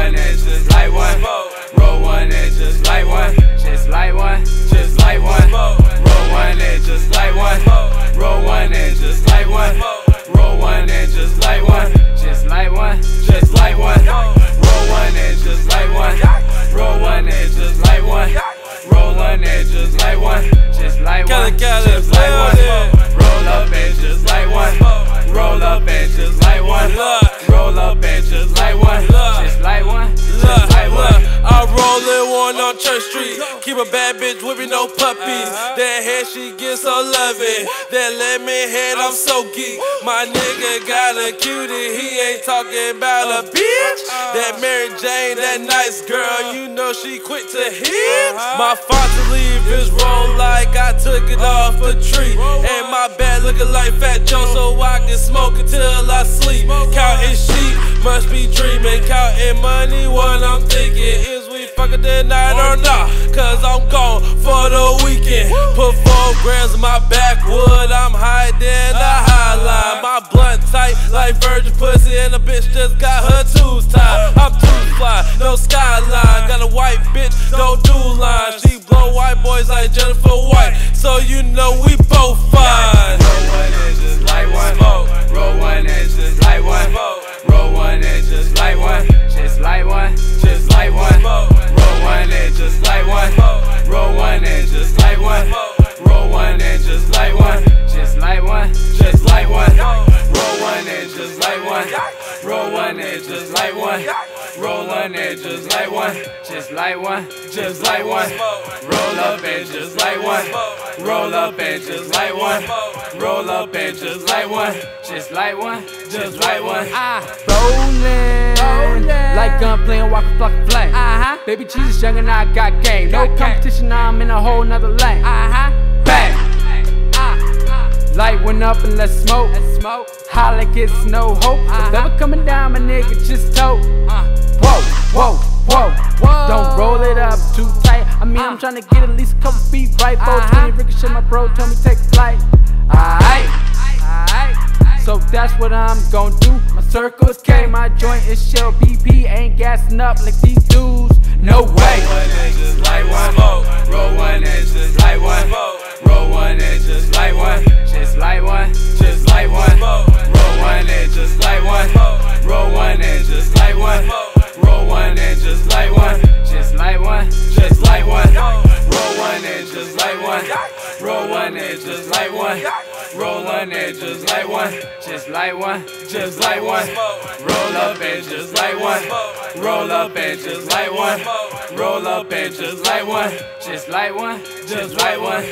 one and just light one. Roll one and just light one. Just light one. Just light one. Roll one and just light one. Roll one and just light one. Roll one and just light one. Just light one. Just light one. Roll one and just light one. Roll one and just light one. Roll one and just light one. Just light one. Just light one. Roll up and just light one. Roll up and just light one. Roll up and just light one. Just light one. Just light one. I roll in one on Church Street. Keep a bad bitch with me, no puppies. That head, she gets so loving. That lemon head, I'm so geek. My nigga got a cutie, he ain't talking about a bitch. That Mary Jane, that nice girl, you know she quick to hit. My fault to leave is roll like I took it off a tree. And my bed looking like Fat Joe, so I can smoke until I sleep. Counting sheep, must be dreaming. Counting money, what I'm thinking is we fucking tonight or not, cause I'm gone for the weekend. Put 4 grams in my backwood, I'm hiding the highline. My blunt tight like virgin pussy, and the bitch just got her tubes tied. I'm too fly, no skyline. Got a white bitch, don't do lines. She blow white boys like Jennifer White, so you know we both fine. Roll one and just light one. Roll one and just light one. Roll one and just light one. Just light one. Just light one. Roll one and just light one. Roll one and just light one. Roll one and just light one. Just light one. Just light one. Roll one and just light one. Roll one and just light one. Roll one and just light one. Just light one. Just light one. Roll up and just light one. Roll up and just light one. Roll up and just light one. Just light one. Just light one. Rollin', like gun playing, walk a flock of flame. Baby Jesus young and I got game. No competition, now I'm in a whole nother lane. Bang. Light went up and let's smoke. High like it's no hope. If ever coming down, my nigga just tote. Whoa, whoa, whoa. Don't roll it up too tight. I mean, I'm trying to get at least a couple feet right. 420 ricochet, my bro told me take a flight. Alright. So that's what I'm gon' do. My circle is K, my joint is Shell BP. Ain't gassing up like these dudes. No way. Roll one and just light one. Roll one and just light one. Roll one and just light one. Just light one. Just light one. Roll one and just light one. Roll one and just light one. Roll one and just light one. Just light one. Just light one. Roll one and just light one. Roll one and just light one. Roll one and just light one. Just light one. Just light one. Roll up and just light one. Roll up and just light one. Roll up and just light one. Just light one. Just light one.